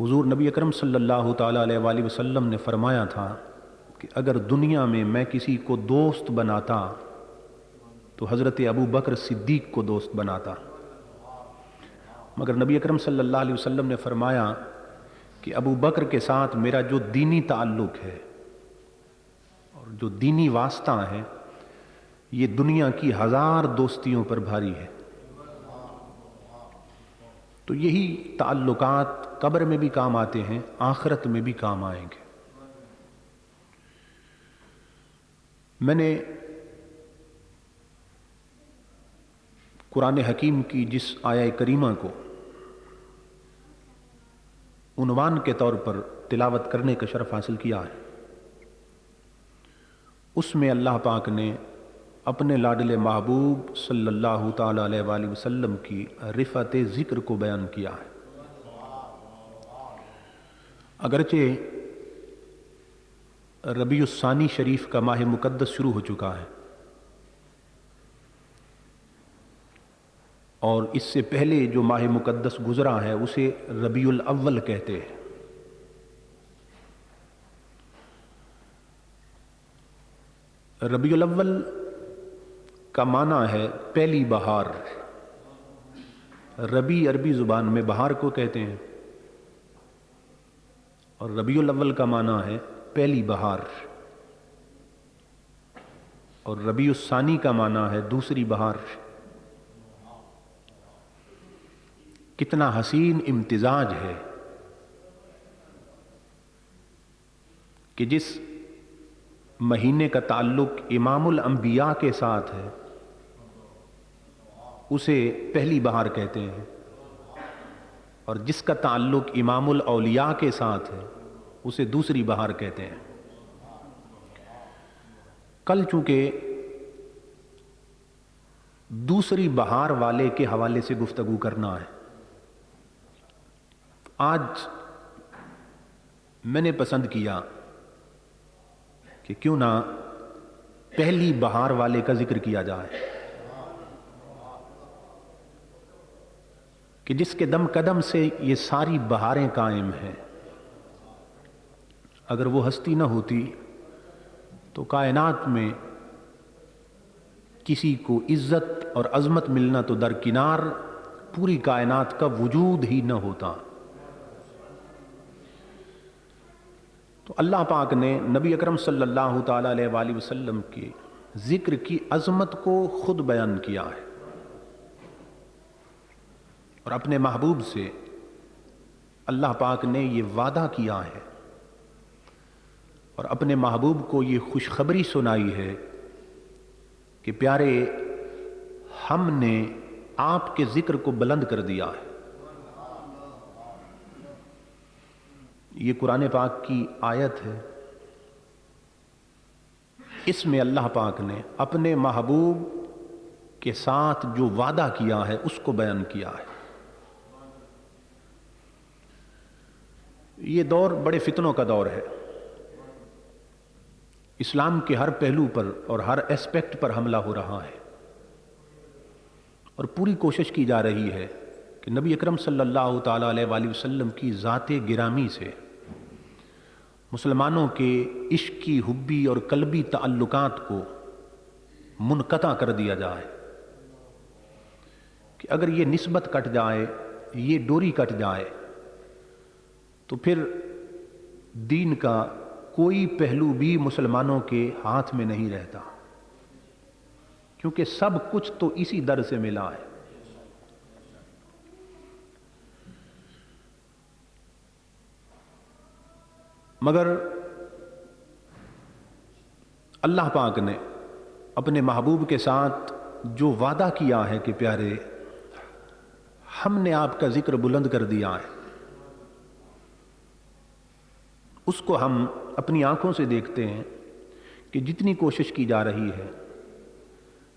حضور نبی اکرم صلی اللہ تعالیٰ علیہ وآلہ وسلم نے فرمایا تھا کہ اگر دنیا میں کسی کو دوست بناتا تو حضرت ابو بکر صدیق کو دوست بناتا، مگر نبی اکرم صلی اللہ علیہ وسلم نے فرمایا کہ ابو بکر کے ساتھ میرا جو دینی تعلق ہے اور جو دینی واسطہ ہے یہ دنیا کی 1000 دوستیوں پر بھاری ہے۔ تو یہی تعلقات قبر میں بھی کام آتے ہیں، آخرت میں بھی کام آئیں گے۔ میں نے قرآن حکیم کی جس آیہ کریمہ کو عنوان کے طور پر تلاوت کرنے کا شرف حاصل کیا ہے، اس میں اللہ پاک نے اپنے لاڈلے محبوب صلی اللہ تعالی علیہ وآلہ وسلم کی رفعت ذکر کو بیان کیا ہے۔ اگرچہ ربیع الثانی شریف کا ماہ مقدس شروع ہو چکا ہے اور اس سے پہلے جو ماہ مقدس گزرا ہے اسے ربیع الاول کہتے ہیں۔ ربیع الاول کا معنی ہے پہلی بہار۔ ربیع عربی زبان میں بہار کو کہتے ہیں اور ربیع الاول کا معنی ہے پہلی بہار، اور ربیع الثانی کا معنی ہے دوسری بہار۔ کتنا حسین امتزاج ہے کہ جس مہینے کا تعلق امام الانبیاء کے ساتھ ہے اسے پہلی بہار کہتے ہیں، اور جس کا تعلق امام الاولیاء کے ساتھ ہے اسے دوسری بہار کہتے ہیں۔ کل چونکہ دوسری بہار والے کے حوالے سے گفتگو کرنا ہے، آج میں نے پسند کیا کہ کیوں نہ پہلی بہار والے کا ذکر کیا جائے کہ جس کے دم قدم سے یہ ساری بہاریں قائم ہیں۔ اگر وہ ہستی نہ ہوتی تو کائنات میں کسی کو عزت اور عظمت ملنا تو درکنار، پوری کائنات کا وجود ہی نہ ہوتا۔ تو اللہ پاک نے نبی اکرم صلی اللہ تعالی علیہ وآلہ وسلم کے ذکر کی عظمت کو خود بیان کیا ہے اور اپنے محبوب سے اللہ پاک نے یہ وعدہ کیا ہے اور اپنے محبوب کو یہ خوشخبری سنائی ہے کہ پیارے، ہم نے آپ کے ذکر کو بلند کر دیا ہے۔ یہ قرآن پاک کی آیت ہے، اس میں اللہ پاک نے اپنے محبوب کے ساتھ جو وعدہ کیا ہے اس کو بیان کیا ہے۔ یہ دور بڑے فتنوں کا دور ہے، اسلام کے ہر پہلو پر اور ہر ایسپیکٹ پر حملہ ہو رہا ہے، اور پوری کوشش کی جا رہی ہے کہ نبی اکرم صلی اللہ تعالی علیہ وآلہ وسلم کی ذات گرامی سے مسلمانوں کے عشقی، حبی اور قلبی تعلقات کو منقطع کر دیا جائے، کہ اگر یہ نسبت کٹ جائے، یہ ڈوری کٹ جائے تو پھر دین کا کوئی پہلو بھی مسلمانوں کے ہاتھ میں نہیں رہتا، کیونکہ سب کچھ تو اسی در سے ملا ہے۔ مگر اللہ پاک نے اپنے محبوب کے ساتھ جو وعدہ کیا ہے کہ پیارے، ہم نے آپ کا ذکر بلند کر دیا ہے، اس کو ہم اپنی آنکھوں سے دیکھتے ہیں کہ جتنی کوشش کی جا رہی ہے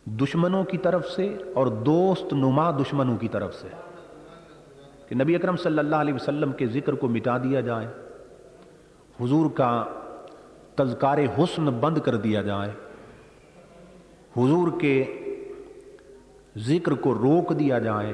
دشمنوں کی طرف سے اور دوست نما دشمنوں کی طرف سے کہ نبی اکرم صلی اللہ علیہ وسلم کے ذکر کو مٹا دیا جائے، حضور کا تذکار حسن بند کر دیا جائے، حضور کے ذکر کو روک دیا جائے،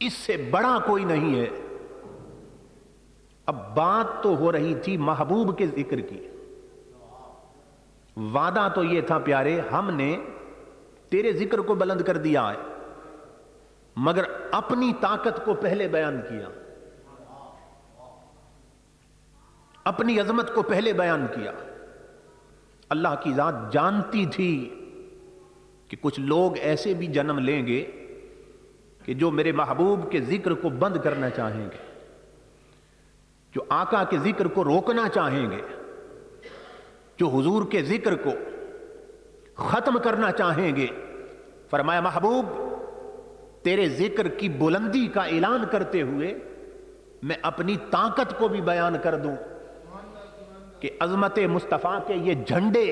اس سے بڑا کوئی نہیں ہے۔ اب بات تو ہو رہی تھی محبوب کے ذکر کی، وعدہ تو یہ تھا پیارے ہم نے تیرے ذکر کو بلند کر دیا ہے، مگر اپنی طاقت کو پہلے بیان کیا، اپنی عظمت کو پہلے بیان کیا۔ اللہ کی ذات جانتی تھی کہ کچھ لوگ ایسے بھی جنم لیں گے کہ جو میرے محبوب کے ذکر کو بند کرنا چاہیں گے، جو آقا کے ذکر کو روکنا چاہیں گے، جو حضور کے ذکر کو ختم کرنا چاہیں گے۔ فرمایا محبوب تیرے ذکر کی بلندی کا اعلان کرتے ہوئے میں اپنی طاقت کو بھی بیان کر دوں کہ عظمت مصطفیٰ کے یہ جھنڈے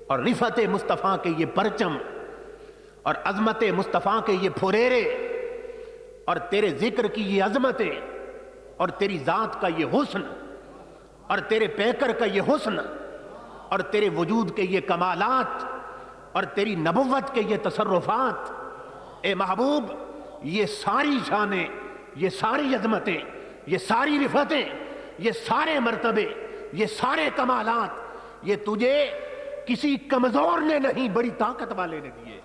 اور رفعت مصطفیٰ کے یہ پرچم اور عظمت مصطفیٰ کے یہ پھریرے اور تیرے ذکر کی یہ عظمتیں اور تیری ذات کا یہ حسن اور تیرے پیکر کا یہ حسن اور تیرے وجود کے یہ کمالات اور تیری نبوت کے یہ تصرفات، اے محبوب یہ ساری شانیں، یہ ساری عظمتیں، یہ ساری رفعتیں، یہ سارے مرتبے، یہ سارے کمالات یہ تجھے کسی کمزور نے نہیں بڑی طاقت والے نے دیے ہیں۔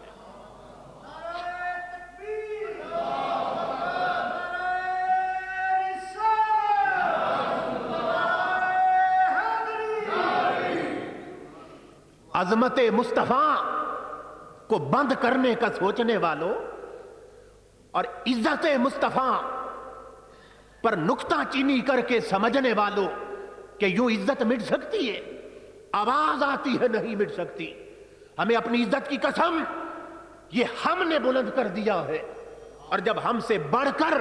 عظمت مصطفیٰ کو بند کرنے کا سوچنے والوں اور عزت مصطفیٰ پر نکتہ چینی کر کے سمجھنے والوں کہ یوں عزت مٹ سکتی ہے، آواز آتی ہے نہیں مٹ سکتی، ہمیں اپنی عزت کی قسم یہ ہم نے بلند کر دیا ہے، اور جب ہم سے بڑھ کر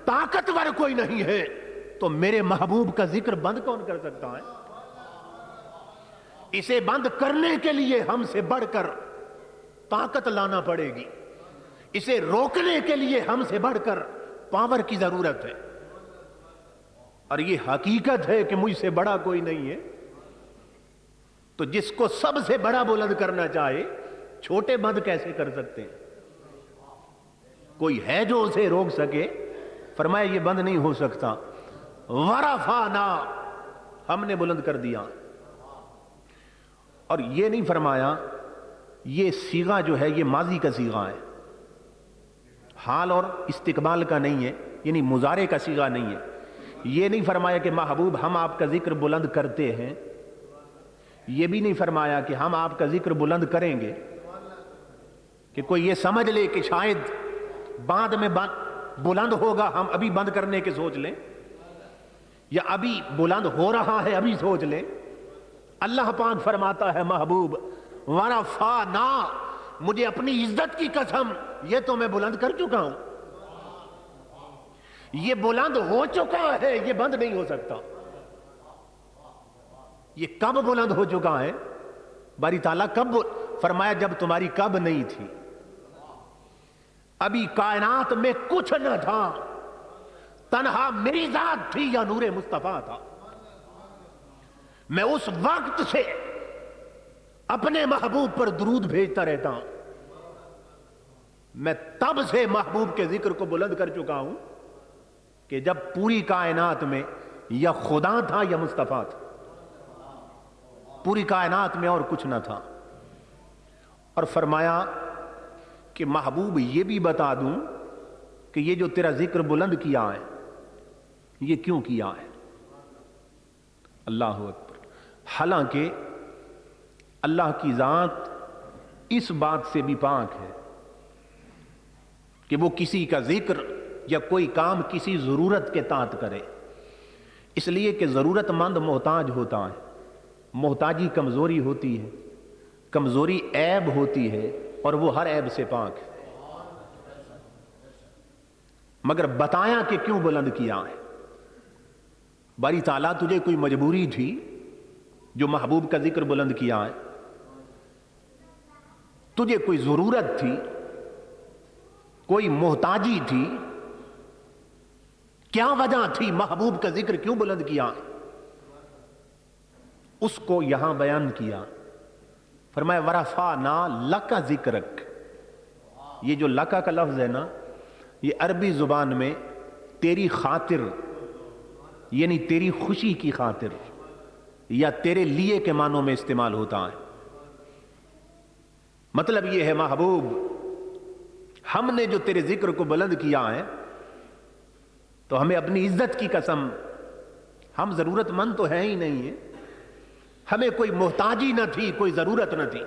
طاقتور کوئی نہیں ہے تو میرے محبوب کا ذکر بند کون کر سکتا ہے؟ اسے بند کرنے کے لیے ہم سے بڑھ کر طاقت لانا پڑے گی، اسے روکنے کے لیے ہم سے بڑھ کر پاور کی ضرورت ہے، اور یہ حقیقت ہے کہ مجھ سے بڑا کوئی نہیں ہے۔ تو جس کو سب سے بڑا بلند کرنا چاہے چھوٹے بند کیسے کر سکتے ہیں؟ کوئی ہے جو اسے روک سکے؟ فرمایا یہ بند نہیں ہو سکتا۔ ورفعنا ہم نے بلند کر دیا، اور یہ نہیں فرمایا یہ صیغہ جو ہے یہ ماضی کا صیغہ ہے، حال اور استقبال کا نہیں ہے، یعنی مضارع کا صیغہ نہیں ہے۔ یہ نہیں فرمایا کہ محبوب ہم آپ کا ذکر بلند کرتے ہیں، یہ بھی نہیں فرمایا کہ ہم آپ کا ذکر بلند کریں گے کہ کوئی یہ سمجھ لے کہ شاید بعد میں بلند ہوگا، ہم ابھی بند کرنے کے سوچ لیں، یا ابھی بلند ہو رہا ہے ابھی سوچ لیں۔ اللہ پاک فرماتا ہے محبوب ورفعنا، مجھے اپنی عزت کی قسم یہ تو میں بلند کر چکا ہوں، یہ بلند ہو چکا ہے، یہ بند نہیں ہو سکتا۔ یہ کب بلند ہو چکا ہے؟ باری تعالیٰ کب فرمایا؟ جب تمہاری کب نہیں تھی، ابھی کائنات میں کچھ نہ تھا، تنہا میری ذات تھی یا نور مصطفیٰ تھا۔ میں اس وقت سے اپنے محبوب پر درود بھیجتا رہتا ہوں، میں تب سے محبوب کے ذکر کو بلند کر چکا ہوں کہ جب پوری کائنات میں یا خدا تھا یا مصطفیٰ تھا، پوری کائنات میں اور کچھ نہ تھا۔ اور فرمایا کہ محبوب یہ بھی بتا دوں کہ یہ جو تیرا ذکر بلند کیا ہے یہ کیوں کیا ہے؟ اللہ اکبر۔ حالانکہ اللہ کی ذات اس بات سے بھی پاک ہے کہ وہ کسی کا ذکر یا کوئی کام کسی ضرورت کے تحت کرے، اس لیے کہ ضرورت مند محتاج ہوتا ہے، محتاجی کمزوری ہوتی ہے، کمزوری عیب ہوتی ہے، اور وہ ہر عیب سے پاک ہے۔ مگر بتایا کہ کیوں بلند کیا ہے؟ باری تعالیٰ تجھے کوئی مجبوری تھی جو محبوب کا ذکر بلند کیا ہے؟ تجھے کوئی ضرورت تھی، کوئی محتاجی تھی؟ کیا وجہ تھی محبوب کا ذکر کیوں بلند کیا؟ اس کو یہاں بیان کیا۔ فرمایا ورفعنا لک ذکرک، یہ جو لکا کا لفظ ہے نا، یہ عربی زبان میں تیری خاطر یعنی تیری خوشی کی خاطر یا تیرے لیے کے معنوں میں استعمال ہوتا ہے. مطلب یہ ہے محبوب ہم نے جو تیرے ذکر کو بلند کیا ہے تو ہمیں اپنی عزت کی قسم ہم ضرورت مند تو ہیں ہی نہیں ہے, ہمیں کوئی محتاجی نہ تھی, کوئی ضرورت نہ تھی,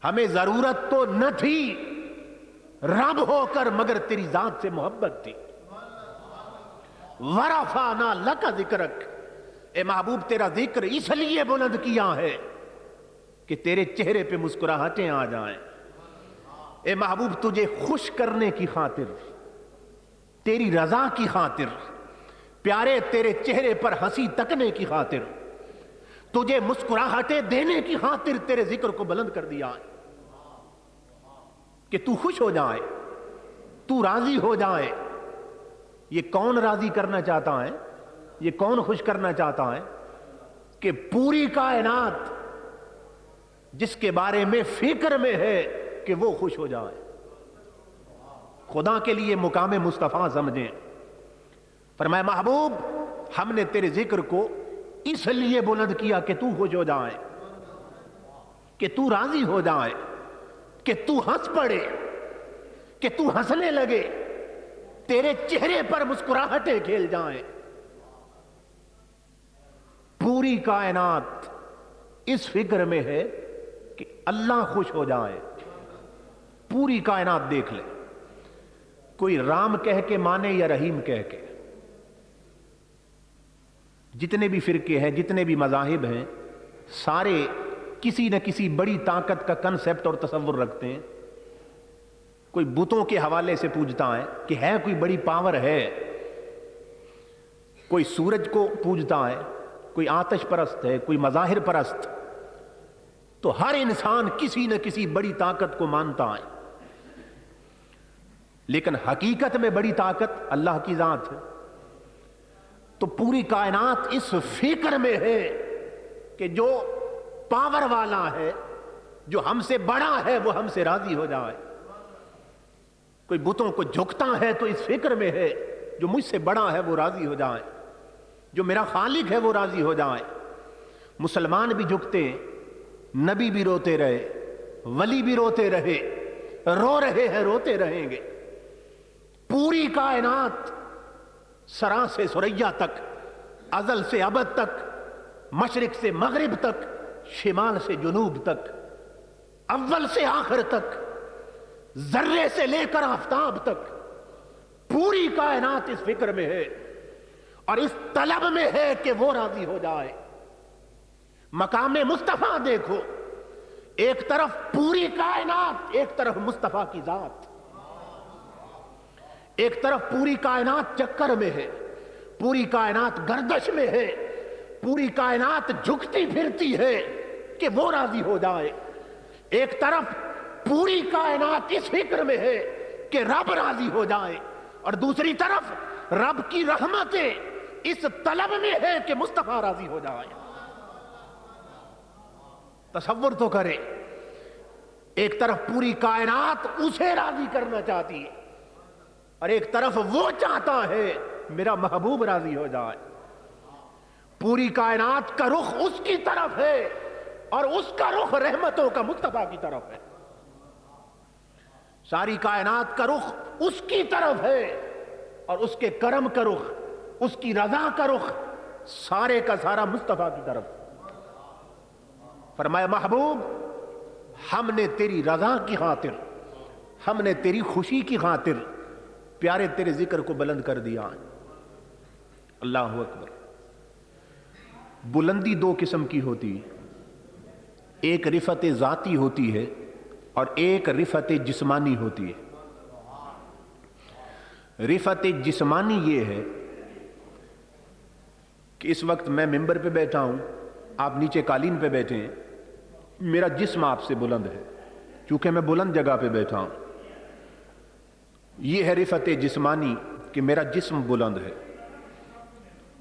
ہمیں ضرورت تو نہ تھی رب ہو کر مگر تیری ذات سے محبت تھی. ورفعنا لک ذکرک, اے محبوب تیرا ذکر اس لیے بلند کیا ہے کہ تیرے چہرے پہ مسکراہٹیں آ جائیں. اے محبوب تجھے خوش کرنے کی خاطر, تیری رضا کی خاطر, پیارے تیرے چہرے پر ہنسی تکنے کی خاطر, تجھے مسکراہٹیں دینے کی خاطر تیرے ذکر کو بلند کر دیا ہے کہ تو خوش ہو جائے, تو راضی ہو جائے. یہ کون راضی کرنا چاہتا ہے, یہ کون خوش کرنا چاہتا ہے کہ پوری کائنات جس کے بارے میں فکر میں ہے کہ وہ خوش ہو جائے. خدا کے لیے مقام مصطفیٰ سمجھیں. فرمایا محبوب ہم نے تیرے ذکر کو اس لیے بلند کیا کہ تو خوش ہو جائے, کہ تو راضی ہو جائے, کہ تو ہنس پڑے, کہ تو ہنسنے لگے, تیرے چہرے پر مسکراہٹیں کھیل جائیں. پوری کائنات اس فکر میں ہے کہ اللہ خوش ہو جائے. پوری کائنات دیکھ لے, کوئی رام کہہ کے مانے یا رحیم کہہ کے. جتنے بھی فرقے ہیں, جتنے بھی مذاہب ہیں, سارے کسی نہ کسی بڑی طاقت کا کنسپٹ اور تصور رکھتے ہیں. کوئی بتوں کے حوالے سے پوجتا ہے کہ ہے کوئی بڑی پاور ہے, کوئی سورج کو پوجتا ہے, کوئی آتش پرست ہے, کوئی مظاہر پرست. تو ہر انسان کسی نہ کسی بڑی طاقت کو مانتا ہے, لیکن حقیقت میں بڑی طاقت اللہ کی ذات ہے. تو پوری کائنات اس فکر میں ہے کہ جو پاور والا ہے, جو ہم سے بڑا ہے, وہ ہم سے راضی ہو جائے. کوئی بتوں کو جھکتا ہے تو اس فکر میں ہے جو مجھ سے بڑا ہے وہ راضی ہو جائے, جو میرا خالق ہے وہ راضی ہو جائے. مسلمان بھی جھکتے, نبی بھی روتے رہے, ولی بھی روتے رہے, رو رہے ہیں, روتے رہیں گے. پوری کائنات سرا سے ثریا تک, ازل سے ابد تک, مشرق سے مغرب تک, شمال سے جنوب تک, اول سے آخر تک, ذرے سے لے کر آفتاب تک, پوری کائنات اس فکر میں ہے اور اس طلب میں ہے کہ وہ راضی ہو جائے. مقام مصطفیٰ دیکھو, ایک طرف پوری کائنات, ایک طرف مصطفیٰ کی ذات. ایک طرف پوری کائنات چکر میں ہے, پوری کائنات گردش میں ہے, پوری کائنات جھکتی پھرتی ہے کہ وہ راضی ہو جائے. ایک طرف پوری کائنات اس فکر میں ہے کہ رب راضی ہو جائے, اور دوسری طرف رب کی رحمتیں اس طلب میں ہے کہ مصطفیٰ راضی ہو جائے. تصور تو کرے, ایک طرف پوری کائنات اسے راضی کرنا چاہتی ہے اور ایک طرف وہ چاہتا ہے میرا محبوب راضی ہو جائے. پوری کائنات کا رخ اس کی طرف ہے اور اس کا رخ رحمتوں کا مصطفیٰ کی طرف ہے. ساری کائنات کا رخ اس کی طرف ہے اور اس کے کرم کا رخ, اس کی رضا کا رخ سارے کا سارا مصطفیٰ کی طرف. فرمایا محبوب ہم نے تیری رضا کی خاطر, ہم نے تیری خوشی کی خاطر پیارے تیرے ذکر کو بلند کر دیا. اللہ اکبر. بلندی دو قسم کی ہوتی ہے, ایک رفعت ذاتی ہوتی ہے اور ایک رفعت جسمانی ہوتی ہے. رفعت جسمانی یہ ہے کہ اس وقت میں ممبر پہ بیٹھا ہوں, آپ نیچے قالین پہ بیٹھے ہیں, میرا جسم آپ سے بلند ہے چونکہ میں بلند جگہ پہ بیٹھا ہوں. یہ ہے رفعت جسمانی کہ میرا جسم بلند ہے.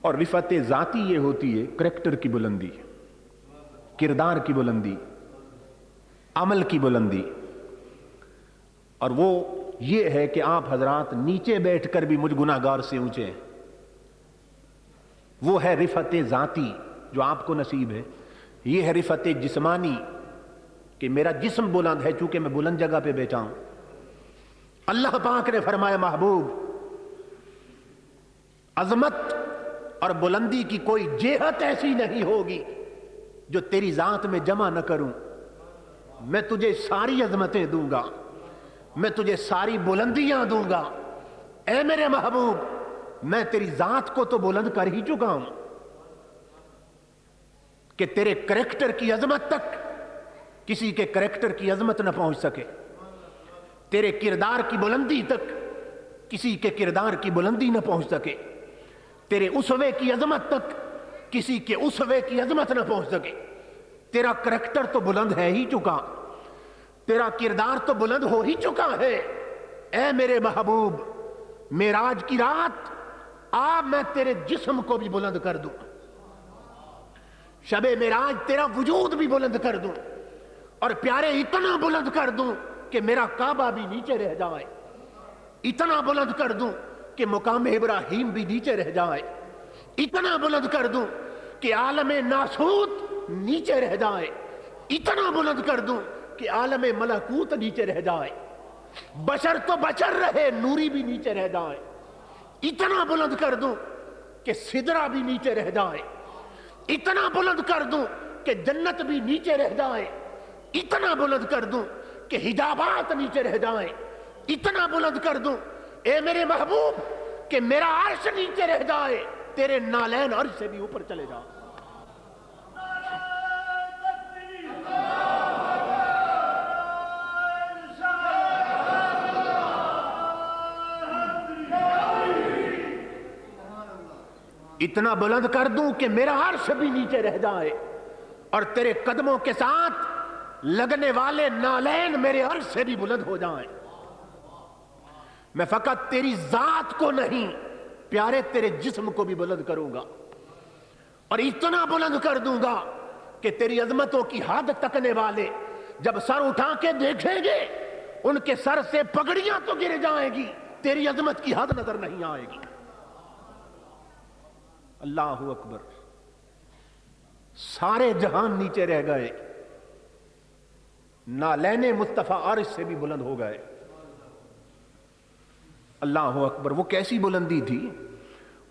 اور رفعت ذاتی یہ ہوتی ہے کریکٹر کی بلندی, کردار کی بلندی, عمل کی بلندی. اور وہ یہ ہے کہ آپ حضرات نیچے بیٹھ کر بھی مجھ گناہگار سے اونچے ہیں. وہ ہے رفعت ذاتی جو آپ کو نصیب ہے. یہ ہے رفعت جسمانی کہ میرا جسم بلند ہے چونکہ میں بلند جگہ پہ بیٹھا ہوں. اللہ پاک نے فرمایا محبوب عظمت اور بلندی کی کوئی جہت ایسی نہیں ہوگی جو تیری ذات میں جمع نہ کروں. میں تجھے ساری عظمتیں دوں گا, میں تجھے ساری بلندیاں دوں گا. اے میرے محبوب میں تیری ذات کو تو بلند کر ہی چکا ہوں کہ تیرے کریکٹر کی عظمت تک کسی کے کریکٹر کی عظمت نہ پہنچ سکے, تیرے کردار کی بلندی تک کسی کے کردار کی بلندی نہ پہنچ سکے, تیرے اسوے کی عظمت تک کسی کے اسوے کی عظمت نہ پہنچ سکے. تیرا کریکٹر تو بلند ہے ہی چکا, تیرا کردار تو بلند ہو ہی چکا ہے. اے میرے محبوب معراج کی رات آ میں تیرے جسم کو بھی بلند کر دوں, شب معراج تیرا وجود بھی بلند کر دوں, اور پیارے اتنا بلند کر دوں کہ میرا کعبہ بھی نیچے رہ جائے, اتنا بلند کر دوں کہ مقام ابراہیم بھی نیچے رہ جائے, اتنا بلند کر دوں کہ عالم ناسوت نیچے رہ جائے, اتنا بلند کر دوں کہ عالم ملکوت نیچے رہ جائے. بشر تو بشر رہے نوری بھی نیچے رہ جائے. اتنا بلند کر دوں کہ سدرہ بھی نیچے رہ جائے, اتنا بلند کر دوں کہ جنت بھی نیچے رہ جائے, اتنا بلند کر دوں کہ حجابات نیچے رہ جائیں, اتنا بلند کر دوں اے میرے محبوب کہ میرا عرش نیچے رہ جائے, تیرے نالین عرش سے بھی اوپر چلے جائیں. اتنا بلند کر دوں کہ میرا عرش بھی نیچے رہ جائے اور تیرے قدموں کے ساتھ لگنے والے نالین میرے عرش سے بھی بلند ہو جائیں. میں فقط تیری ذات کو نہیں پیارے تیرے جسم کو بھی بلند کروں گا, اور اتنا بلند کر دوں گا کہ تیری عظمتوں کی حد تکنے والے جب سر اٹھا کے دیکھیں گے ان کے سر سے پگڑیاں تو گر جائیں گی, تیری عظمت کی حد نظر نہیں آئے گی. اللہ اکبر. سارے جہان نیچے رہ گئے, نالین مصطفیٰ عرش سے بھی بلند ہو گئے. اللہ اکبر. وہ کیسی بلندی تھی.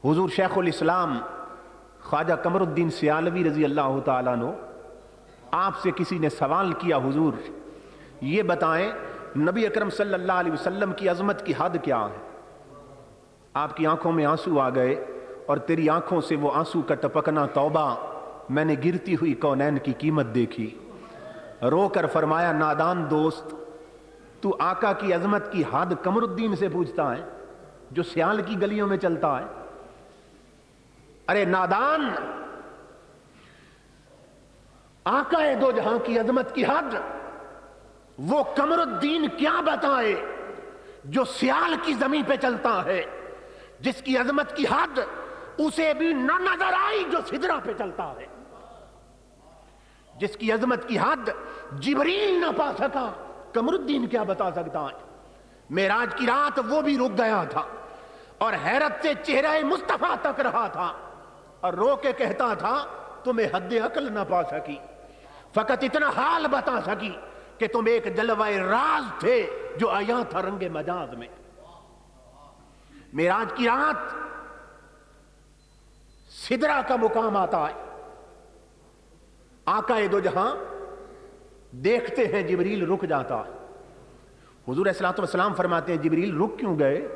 حضور شیخ الاسلام خواجہ قمر الدین سیالوی رضی اللہ تعالیٰ عنہ, آپ سے کسی نے سوال کیا حضور یہ بتائیں نبی اکرم صلی اللہ علیہ وسلم کی عظمت کی حد کیا ہے. آپ کی آنکھوں میں آنسو آ گئے اور تیری آنکھوں سے وہ آنسو کا ٹپکنا توبہ, میں نے گرتی ہوئی کونین کی قیمت دیکھی. رو کر فرمایا نادان دوست تو آقا کی عظمت کی حد قمر الدین سے پوچھتا ہے جو سیال کی گلیوں میں چلتا ہے. ارے نادان, آقا دو جہاں کی عظمت کی حد وہ قمر الدین کیا بتائے جو سیال کی زمین پہ چلتا ہے, جس کی عظمت کی حد اسے بھی نہ نظر آئی جو سدرہ پہ چلتا ہے, جس کی عظمت کی حد جبریل نہ پا سکا, قمر الدین کیا بتا سکتا ہے. معراج کی رات وہ بھی رک گیا تھا اور حیرت سے چہرہ مصطفیٰ تک رہا تھا اور رو کے کہتا تھا تمہیں حد عقل نہ پا سکی, فقط اتنا حال بتا سکی کہ تم ایک جلوہ راز تھے جو آیا تھا رنگ مجاز میں. معراج کی رات سدرہ کا مقام آتا ہے, آقا دو جہاں دیکھتے ہیں جبریل رک جاتا ہے. حضور علیہ السلام فرماتے ہیں جبریل رک کیوں گئے.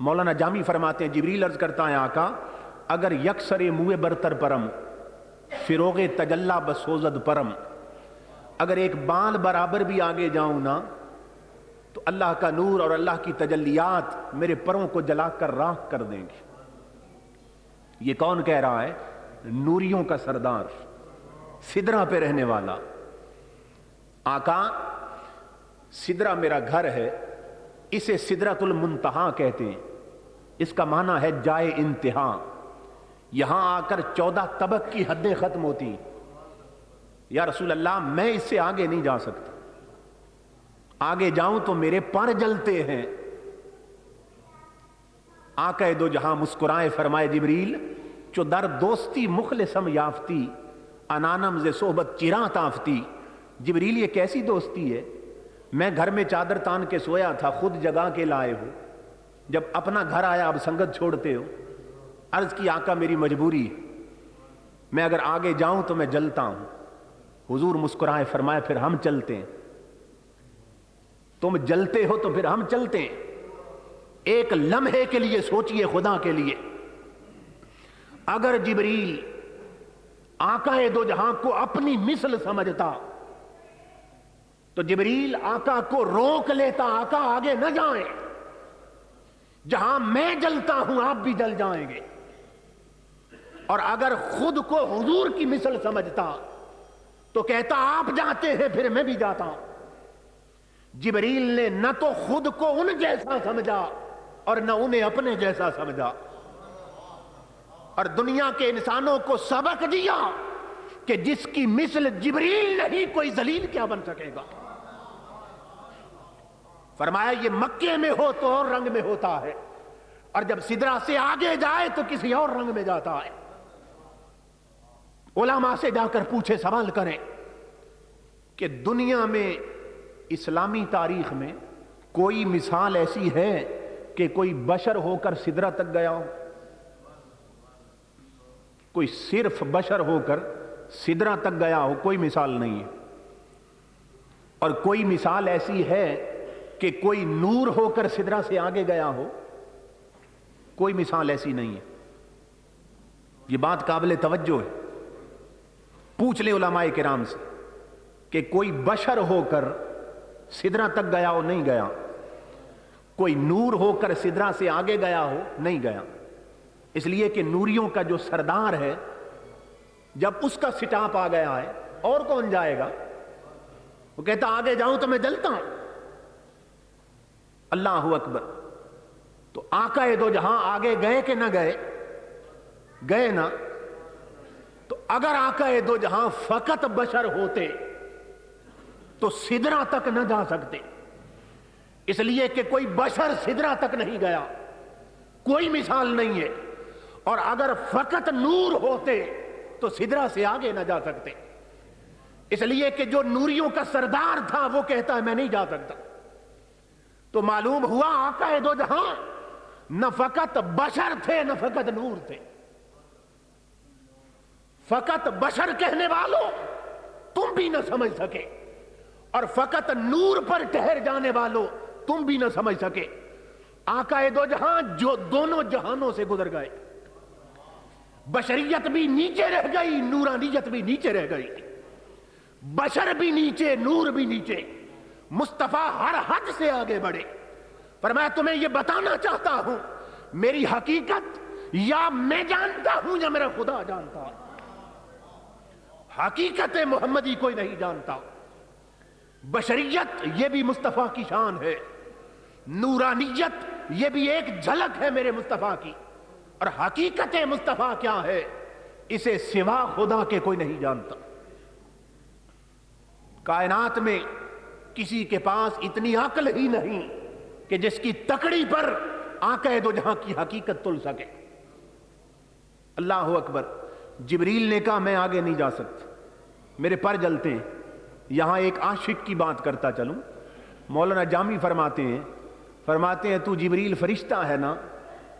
مولانا جامی فرماتے ہیں جبریل عرض کرتا ہے آقا اگر یکسر موئے برتر پرم فروغ تجلا بسوزد پرم, اگر ایک بال برابر بھی آگے جاؤں نا تو اللہ کا نور اور اللہ کی تجلیات میرے پروں کو جلا کر راکھ کر دیں گے. یہ کون کہہ رہا ہے؟ نوریوں کا سردار, سدرہ پہ رہنے والا. آقا سدرہ میرا گھر ہے, اسے سدرۃ المنتہا کہتے ہیں, اس کا معنی ہے جائے انتہا. یہاں آ کر 14 طبق کی حدیں ختم ہوتی. یا رسول اللہ میں اس سے آگے نہیں جا سکتا. آگے جاؤں تو میرے پر جلتے ہیں۔ آقا دو جہاں مسکرائے فرمائے جبریل چو در دوستی مخلصم یافتی انانم ز صحبت چراں تافتی۔ جبریل یہ کیسی دوستی ہے؟ میں گھر میں چادر تان کے سویا تھا، خود جگا کے لائے ہو، جب اپنا گھر آیا اب سنگت چھوڑتے ہو۔ عرض کی آقا میری مجبوری ہے، میں اگر آگے جاؤں تو میں جلتا ہوں۔ حضور مسکرائے فرمائے پھر ہم چلتے ہیں۔ تم جلتے ہو تو پھر ہم چلتے ہیں۔ ایک لمحے کے لیے سوچئے خدا کے لیے، اگر جبریل آقا دو جہاں کو اپنی مثل سمجھتا تو جبریل آقا کو روک لیتا، آقا آگے نہ جائیں، جہاں میں جلتا ہوں آپ بھی جل جائیں گے۔ اور اگر خود کو حضور کی مثل سمجھتا تو کہتا آپ جاتے ہیں پھر میں بھی جاتا ہوں۔ جبریل نے نہ تو خود کو ان جیسا سمجھا اور نہ انہیں اپنے جیسا سمجھا، اور دنیا کے انسانوں کو سبق دیا کہ جس کی مثل جبریل نہیں کوئی ذلیل کیا بن سکے گا۔ فرمایا یہ مکے میں ہو تو اور رنگ میں ہوتا ہے، اور جب سدرہ سے آگے جائے تو کسی اور رنگ میں جاتا ہے۔ علماء سے جا کر پوچھے، سوال کریں کہ دنیا میں اسلامی تاریخ میں کوئی مثال ایسی ہے کہ کوئی بشر ہو کر سدرہ تک گیا ہو؟ کوئی صرف بشر ہو کر سدرہ تک گیا ہو؟ کوئی مثال نہیں ہے۔ اور کوئی مثال ایسی ہے کہ کوئی نور ہو کر سدرہ سے آگے گیا ہو؟ کوئی مثال ایسی نہیں ہے۔ یہ بات قابل توجہ ہے، پوچھ لیں علماء کرام سے کہ کوئی بشر ہو کر سدرہ تک گیا ہو؟ نہیں گیا۔ کوئی نور ہو کر سدرہ سے آگے گیا ہو؟ نہیں گیا۔ اس لیے کہ نوریوں کا جو سردار ہے جب اس کا سٹاپ آ گیا ہے اور کون جائے گا؟ وہ کہتا آگے جاؤں تو میں جلتا ہوں۔ اللہ اکبر۔ تو آقا دو جہاں آگے گئے کہ نہ گئے؟ گئے نا۔ تو اگر آقا دو جہاں فقط بشر ہوتے تو سدرہ تک نہ جا سکتے، اس لیے کہ کوئی بشر سدرہ تک نہیں گیا، کوئی مثال نہیں ہے۔ اور اگر فقط نور ہوتے تو سدرہ سے آگے نہ جا سکتے، اس لیے کہ جو نوریوں کا سردار تھا وہ کہتا ہے میں نہیں جا سکتا۔ تو معلوم ہوا آقا دو جہاں نہ فقط بشر تھے نہ فقط نور تھے۔ فقط بشر کہنے والوں تم بھی نہ سمجھ سکے، اور فقط نور پر ٹھہر جانے والوں تم بھی نہ سمجھ سکے۔ آقا دو جہاں جو دونوں جہانوں سے گزر گئے، بشریت بھی نیچے رہ گئی، نورانیت بھی نیچے رہ گئی، بشر بھی نیچے، نور بھی نیچے۔ مصطفیٰ ہر حد سے آگے بڑھے۔ پر میں تمہیں یہ بتانا چاہتا ہوں، میری حقیقت یا میں جانتا ہوں یا میرا خدا جانتا ہے۔ حقیقت محمدی کوئی نہیں جانتا۔ بشریت یہ بھی مصطفیٰ کی شان ہے، نورانیت یہ بھی ایک جھلک ہے میرے مصطفیٰ کی، اور حقیقت مصطفیٰ کیا ہے اسے سوا خدا کے کوئی نہیں جانتا۔ کائنات میں کسی کے پاس اتنی عقل ہی نہیں کہ جس کی تکڑی پر آقا دو جہاں کی حقیقت تل سکے۔ اللہ اکبر۔ جبریل نے کہا میں آگے نہیں جا سکتا، میرے پر جلتے ہیں۔ یہاں ایک عاشق کی بات کرتا چلوں، مولانا جامی فرماتے ہیں تو جبریل فرشتہ ہے نا،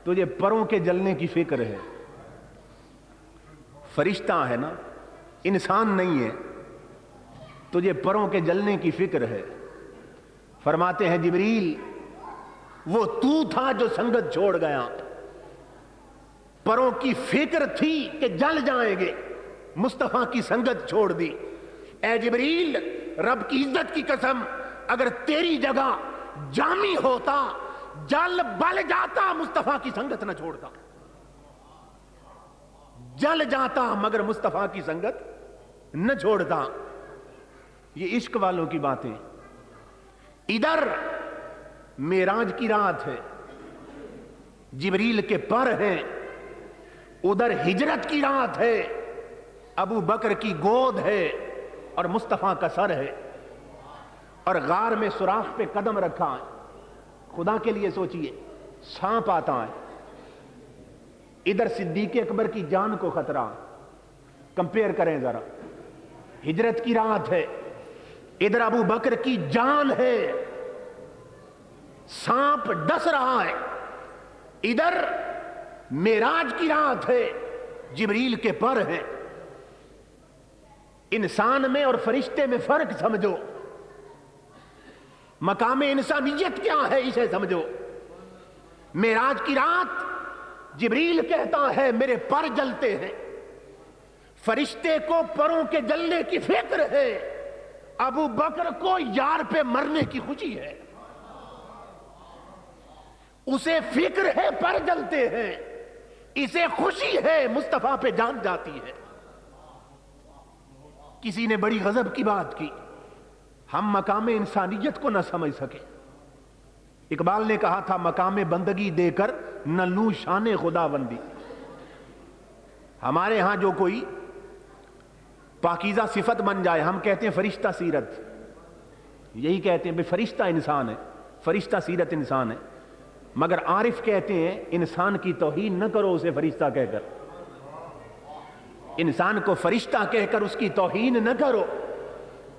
تجھے پروں کے جلنے کی فکر ہے۔ فرشتہ ہے نا، انسان نہیں ہے، تجھے پروں کے جلنے کی فکر ہے۔ فرماتے ہیں جبریل وہ تو تھا جو سنگت چھوڑ گیا، پروں کی فکر تھی کہ جل جائیں گے، مصطفیٰ کی سنگت چھوڑ دی۔ اے جبریل رب کی عزت کی قسم، اگر تیری جگہ جامی ہوتا جل بل جاتا، مصطفیٰ کی سنگت نہ چھوڑتا۔ جل جاتا مگر مصطفیٰ کی سنگت نہ چھوڑتا۔ یہ عشق والوں کی باتیں۔ ادھر معراج کی رات ہے، جبریل کے پر ہیں، ادھر ہجرت کی رات ہے، ابو بکر کی گود ہے اور مصطفیٰ کا سر ہے۔ اور غار میں سوراخ پہ قدم رکھا ہے. خدا کے لیے سوچئے, سانپ آتا ہے, ادھر صدیق اکبر کی جان کو خطرہ. کمپیئر کریں ذرا, ہجرت کی رات ہے, ادھر ابو بکر کی جان ہے, سانپ ڈس رہا ہے. ادھر معراج کی رات ہے, جبریل کے پر ہیں. انسان میں اور فرشتے میں فرق سمجھو, مقام انسانیت کیا ہے اسے سمجھو. معراج کی رات جبریل کہتا ہے میرے پر جلتے ہیں, فرشتے کو پروں کے جلنے کی فکر ہے, ابو بکر کو یار پہ مرنے کی خوشی ہے. اسے فکر ہے پر جلتے ہیں, اسے خوشی ہے مصطفیٰ پہ جان جاتی ہے. کسی نے بڑی غضب کی بات کی, ہم مقام انسانیت کو نہ سمجھ سکے. اقبال نے کہا تھا مقام بندگی دے کر نہ لوں شان خدا بندی. ہمارے ہاں جو کوئی پاکیزہ صفت بن جائے, ہم کہتے ہیں فرشتہ سیرت, یہی کہتے ہیں بھئی فرشتہ انسان ہے, فرشتہ سیرت انسان ہے. مگر عارف کہتے ہیں انسان کی توہین نہ کرو اسے فرشتہ کہہ کر, انسان کو فرشتہ کہہ کر اس کی توہین نہ کرو.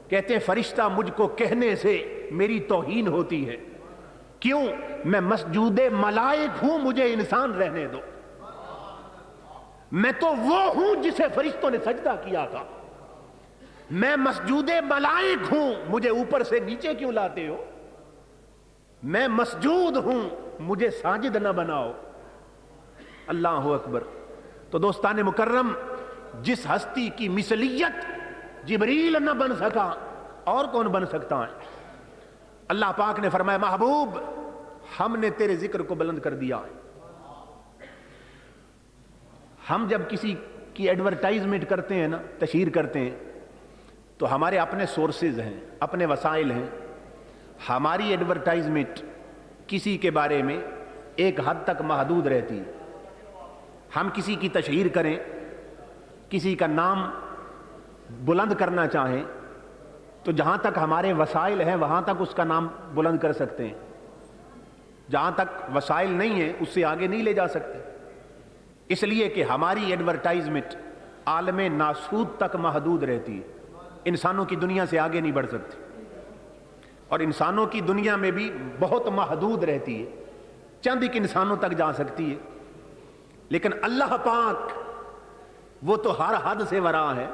کہتے ہیں فرشتہ مجھ کو کہنے سے میری توہین ہوتی ہے. کیوں؟ میں مسجود ملائک ہوں, مجھے انسان رہنے دو. میں تو وہ ہوں جسے فرشتوں نے سجدہ کیا تھا. میں مسجود ملائک ہوں, مجھے اوپر سے نیچے کیوں لاتے ہو؟ میں مسجود ہوں, مجھے ساجد نہ بناؤ. اللہ اکبر. تو دوستان مکرم, جس ہستی کی مثلیت جبریل نہ بن سکا اور کون بن سکتا ہے؟ اللہ پاک نے فرمایا محبوب ہم نے تیرے ذکر کو بلند کر دیا. ہم جب کسی کی ایڈورٹائزمنٹ کرتے ہیں نا, تشہیر کرتے ہیں, تو ہمارے اپنے سورسز ہیں, اپنے وسائل ہیں. ہماری ایڈورٹائزمنٹ کسی کے بارے میں ایک حد تک محدود رہتی ہے. ہم کسی کی تشہیر کریں, کسی کا نام بلند کرنا چاہیں تو جہاں تک ہمارے وسائل ہیں وہاں تک اس کا نام بلند کر سکتے ہیں. جہاں تک وسائل نہیں ہیں اس سے آگے نہیں لے جا سکتے, اس لیے کہ ہماری ایڈورٹائزمنٹ عالم ناسود تک محدود رہتی ہے, انسانوں کی دنیا سے آگے نہیں بڑھ سکتی. اور انسانوں کی دنیا میں بھی بہت محدود رہتی ہے, چند ایک انسانوں تک جا سکتی ہے. لیکن اللہ پاک وہ تو ہر حد سے ورا ہے,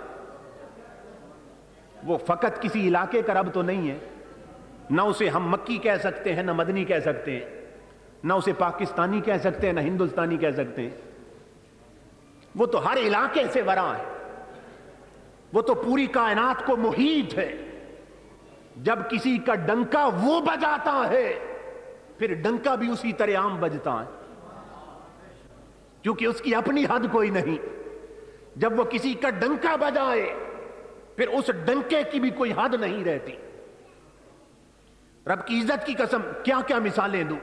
وہ فقط کسی علاقے کا رب تو نہیں ہے. نہ اسے ہم مکی کہہ سکتے ہیں, نہ مدنی کہہ سکتے ہیں, نہ اسے پاکستانی کہہ سکتے ہیں, نہ ہندوستانی کہہ سکتے ہیں. وہ تو ہر علاقے سے ورا ہے, وہ تو پوری کائنات کو محیط ہے. جب کسی کا ڈنکا وہ بجاتا ہے پھر ڈنکا بھی اسی طرح عام بجتا ہے, کیونکہ اس کی اپنی حد کوئی نہیں. جب وہ کسی کا ڈنکا بجائے پھر اس ڈنکے کی بھی کوئی حد نہیں رہتی. رب کی عزت کی قسم کیا کیا مثالیں دوں.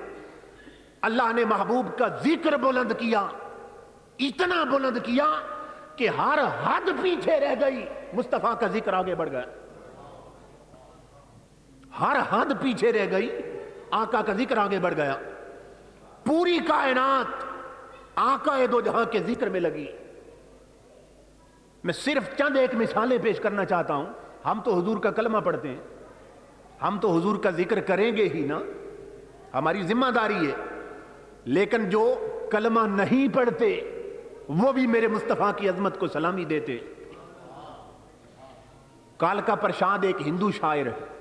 اللہ نے محبوب کا ذکر بلند کیا, اتنا بلند کیا کہ ہر حد پیچھے رہ گئی, مصطفیٰ کا ذکر آگے بڑھ گیا. ہر حد پیچھے رہ گئی, آقا کا ذکر آگے بڑھ گیا. پوری کائنات آقا دو جہاں کے ذکر میں لگی. میں صرف چند ایک مثالیں پیش کرنا چاہتا ہوں. ہم تو حضور کا کلمہ پڑھتے ہیں, ہم تو حضور کا ذکر کریں گے ہی نا, ہماری ذمہ داری ہے. لیکن جو کلمہ نہیں پڑھتے وہ بھی میرے مصطفیٰ کی عظمت کو سلامی دیتے. کالکا پرشاد ایک ہندو شاعر ہے,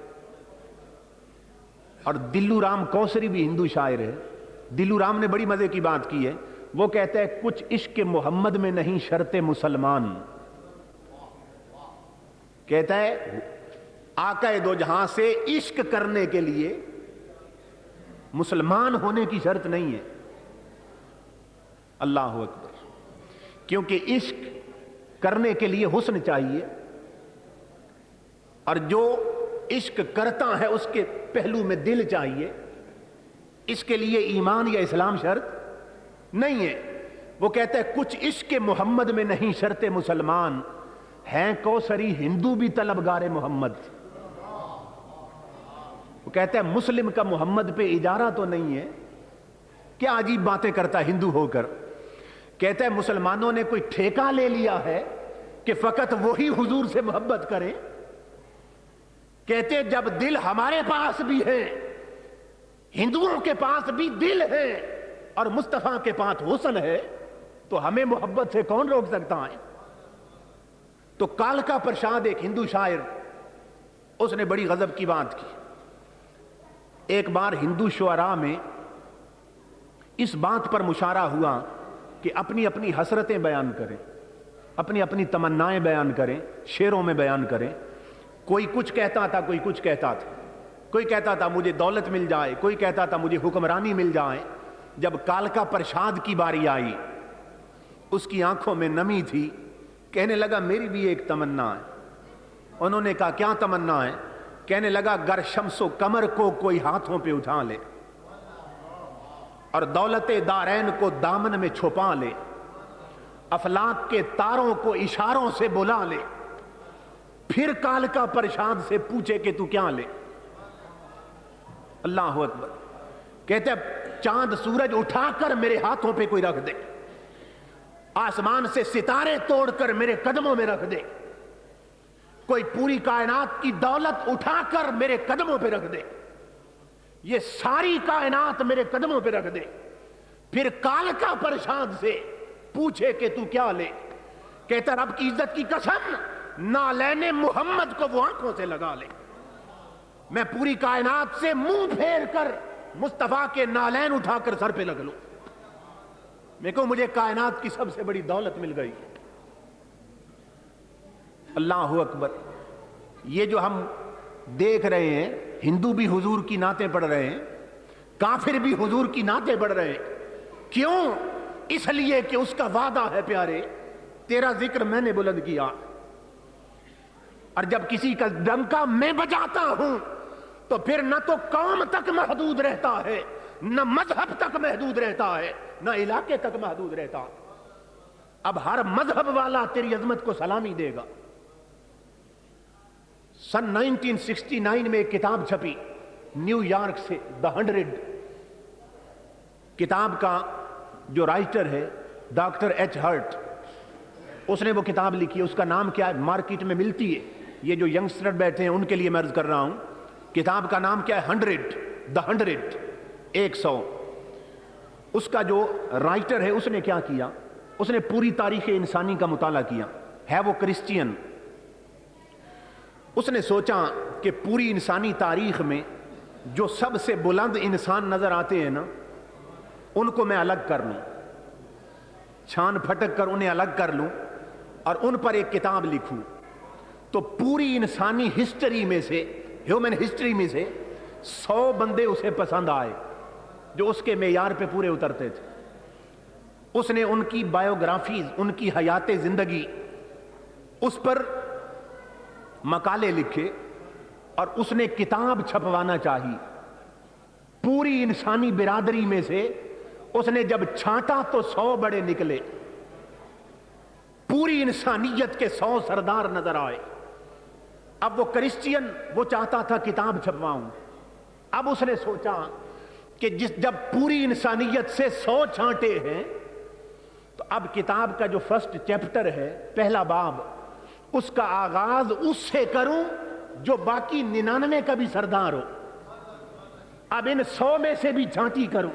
اور دلو رام کوسری بھی ہندو شاعر ہے. دلو رام نے بڑی مزے کی بات کی ہے. وہ کہتا ہے کچھ عشق محمد میں نہیں شرط مسلمان. کہتا ہے آقا دو جہاں سے عشق کرنے کے لیے مسلمان ہونے کی شرط نہیں ہے. اللہ اکبر. کیونکہ عشق کرنے کے لیے حسن چاہیے, اور جو عشق کرتا ہے اس کے پہلو میں دل چاہیے. اس کے لیے ایمان یا اسلام شرط نہیں ہے. وہ کہتا ہے کچھ عشق محمد میں نہیں شرط مسلمان, ہیں کوثری ہندو بھی طلبگار محمد. کہتا ہے مسلم کا محمد پہ اجارہ تو نہیں ہے. کیا عجیب باتیں کرتا ہے ہندو ہو کر. کہتا ہے مسلمانوں نے کوئی ٹھیکہ لے لیا ہے کہ فقط وہی حضور سے محبت کریں. کہتے جب دل ہمارے پاس بھی ہے, ہندوؤں کے پاس بھی دل ہے, اور مصطفیٰ کے پاس حسن ہے, تو ہمیں محبت سے کون روک سکتا ہے. تو کالکا پرساد ایک ہندو شاعر, اس نے بڑی غضب کی بات کی. ایک بار ہندو شعراء میں اس بات پر مشارہ ہوا کہ اپنی اپنی حسرتیں بیان کریں, اپنی اپنی تمنائیں بیان کریں, شعروں میں بیان کریں. کوئی کچھ کہتا تھا, کوئی کچھ کہتا تھا. کوئی کہتا تھا مجھے دولت مل جائے, کوئی کہتا تھا مجھے حکمرانی مل جائے. جب کالکا پرساد کی باری آئی, اس کی آنکھوں میں نمی تھی, کہنے لگا میری بھی ایک تمنا ہے. انہوں نے کہا کیا تمنا ہے؟ کہنے لگا گر شمس و قمر کو کوئی ہاتھوں پہ اٹھا لے, اور دولت دارین کو دامن میں چھپا لے, افلاک کے تاروں کو اشاروں سے بلا لے, پھر کالکا پرساد سے پوچھے کہ تو کیا لے. اللہ اکبر. کہتے ہیں چاند سورج اٹھا کر میرے ہاتھوں پہ کوئی رکھ دے, آسمان سے ستارے توڑ کر میرے قدموں میں رکھ دے, کوئی پوری کائنات کی دولت اٹھا کر میرے قدموں پہ رکھ دے, یہ ساری کائنات میرے قدموں پہ رکھ دے, پھر کالکا پرساد سے پوچھے کہ تو کیا لے. کہتا رب کی عزت کی قسم, نالین محمد کو وہ آنکھوں سے لگا لے, میں پوری کائنات سے منہ پھیر کر مصطفیٰ کے نالین اٹھا کر سر پہ لگ لوں. میں کہوں مجھے کائنات کی سب سے بڑی دولت مل گئی. اللہ اکبر. یہ جو ہم دیکھ رہے ہیں, ہندو بھی حضور کی نعتیں پڑھ رہے ہیں, کافر بھی حضور کی نعتیں پڑھ رہے ہیں. کیوں؟ اس لیے کہ اس کا وعدہ ہے پیارے, تیرا ذکر میں نے بلند کیا, اور جب کسی کا ڈنکا میں بجاتا ہوں تو پھر نہ تو قوم تک محدود رہتا ہے, نہ مذہب تک محدود رہتا ہے, نہ علاقے تک محدود رہتا. اب ہر مذہب والا تیری عظمت کو سلامی دے گا. سن 1969 میں ایک کتاب چھپی نیو یارک سے, دا 100. کتاب کا جو رائٹر ہے ڈاکٹر ایچ ہرٹ, اس نے وہ کتاب لکھی. اس کا نام کیا ہے؟ مارکیٹ میں ملتی ہے, یہ جو ینگسٹر بیٹھے ہیں ان کے لیے میں عرض کر رہا ہوں. کتاب کا نام کیا ہے؟ 100, دا 100, 100. اس کا جو رائٹر ہے اس نے کیا کیا, اس نے پوری تاریخ انسانی کا مطالعہ کیا. ہے وہ کرسچین. اس نے سوچا کہ پوری انسانی تاریخ میں جو سب سے بلند انسان نظر آتے ہیں نا, ان کو میں الگ کر لوں, چھان پھٹک کر انہیں الگ کر لوں, اور ان پر ایک کتاب لکھوں. تو پوری انسانی ہسٹری میں سے, ہیومن ہسٹری میں سے 100 بندے اسے پسند آئے جو اس کے معیار پہ پورے اترتے تھے. اس نے ان کی بایوگرافیز, ان کی حیات زندگی, اس پر مقالے لکھے, اور اس نے کتاب چھپوانا چاہی. پوری انسانی برادری میں سے اس نے جب چھانٹا تو 100 بڑے نکلے. پوری انسانیت کے 100 سردار نظر آئے. اب وہ کرسچین, وہ چاہتا تھا کتاب چھپواؤں. اب اس نے سوچا کہ جب پوری انسانیت سے 100 چھانٹے ہیں, تو اب کتاب کا جو فرسٹ چیپٹر ہے, پہلا باب, اس کا آغاز اس سے کروں جو باقی 99 کا بھی سردار ہو. اب ان 100 میں سے بھی چھانٹی کروں.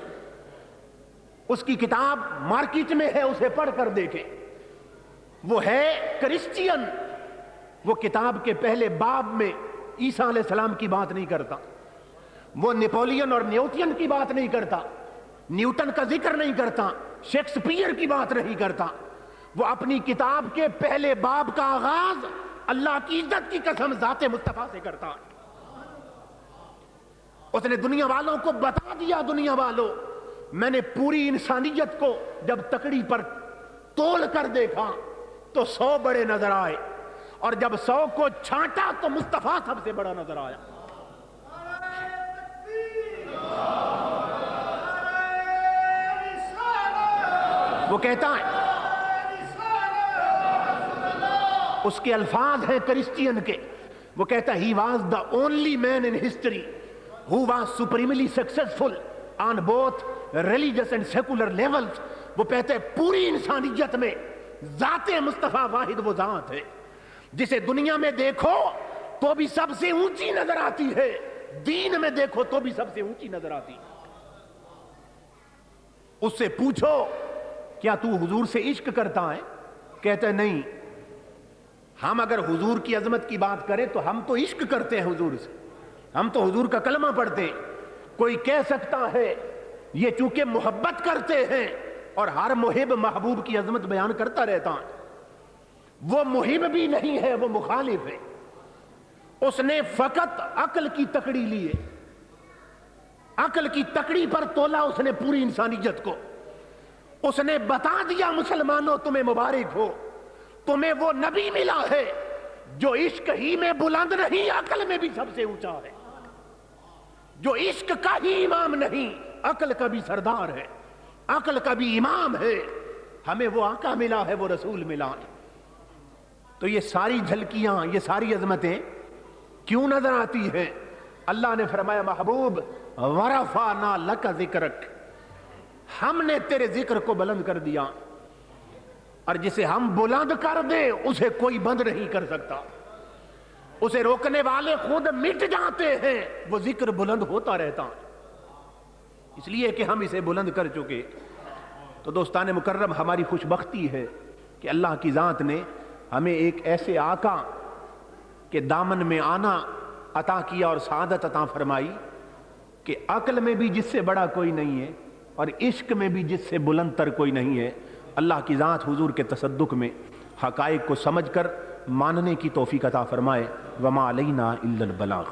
اس کی کتاب مارکیٹ میں ہے, اسے پڑھ کر دیکھیں. وہ ہے کرسچین. وہ کتاب کے پہلے باب میں عیسیٰ علیہ السلام کی بات نہیں کرتا, وہ نیپولین اور نیوٹن کی بات نہیں کرتا, نیوٹن کا ذکر نہیں کرتا, شیکسپیئر کی بات نہیں کرتا. وہ اپنی کتاب کے پہلے باب کا آغاز اللہ کی عزت کی قسم ذات مصطفیٰ سے کرتا. اس نے دنیا والوں کو بتا دیا, دنیا والوں, میں نے پوری انسانیت کو جب تکڑی پر تول کر دیکھا تو 100 بڑے نظر آئے, اور جب 100 کو چھانٹا تو مصطفیٰ سب سے بڑا نظر آیا. وہ کہتا ہے, اس کے الفاظ ہیں کرسچین کے, وہ کہتا ہے he was the only man in history who was supremely successful on both religious and secular levels. وہ کہتے ہیں پوری انسانیت میں ذات مصطفیٰ واحد وہ ذات ہے جسے دنیا میں دیکھو تو بھی سب سے اونچی نظر آتی ہے، دین میں دیکھو تو بھی سب سے اونچی نظر آتی ہے۔ اس سے پوچھو کیا تو حضور سے عشق کرتا ہے؟ کہتے ہیں نہیں، ہم اگر حضور کی عظمت کی بات کریں تو ہم تو عشق کرتے ہیں حضور سے، ہم تو حضور کا کلمہ پڑھتے ہیں۔ کوئی کہہ سکتا ہے یہ چونکہ محبت کرتے ہیں اور ہر محب محبوب کی عظمت بیان کرتا رہتا ہے، وہ محب بھی نہیں ہے، وہ مخالف ہے۔ اس نے فقط عقل کی تکڑی لی ہے، عقل کی تکڑی پر تولا اس نے پوری انسانیت کو۔ اس نے بتا دیا مسلمانوں تمہیں مبارک ہو، تمہیں وہ نبی ملا ہے جو عشق ہی میں بلند نہیں، عقل میں بھی سب سے اونچا ہے، جو عشق کا ہی امام نہیں، عقل کا بھی سردار ہے، عقل کا بھی امام ہے۔ ہمیں وہ آقا ملا ہے، وہ رسول ملا ہے۔ تو یہ ساری جھلکیاں، یہ ساری عظمتیں کیوں نظر آتی ہیں؟ اللہ نے فرمایا محبوب ورفعنا لک ذکرک، ہم نے تیرے ذکر کو بلند کر دیا، اور جسے ہم بلند کر دیں اسے کوئی بند نہیں کر سکتا، اسے روکنے والے خود مٹ جاتے ہیں، وہ ذکر بلند ہوتا رہتا ہے، اس لیے کہ ہم اسے بلند کر چکے۔ تو دوستان مکرم، ہماری خوش بختی ہے کہ اللہ کی ذات نے ہمیں ایک ایسے آقا کے دامن میں آنا عطا کیا اور سعادت عطا فرمائی کہ عقل میں بھی جس سے بڑا کوئی نہیں ہے اور عشق میں بھی جس سے بلند تر کوئی نہیں ہے۔ اللہ کی ذات حضور کے تصدق میں حقائق کو سمجھ کر ماننے کی توفیق عطا فرمائے۔ وما علینا الا البلاغ۔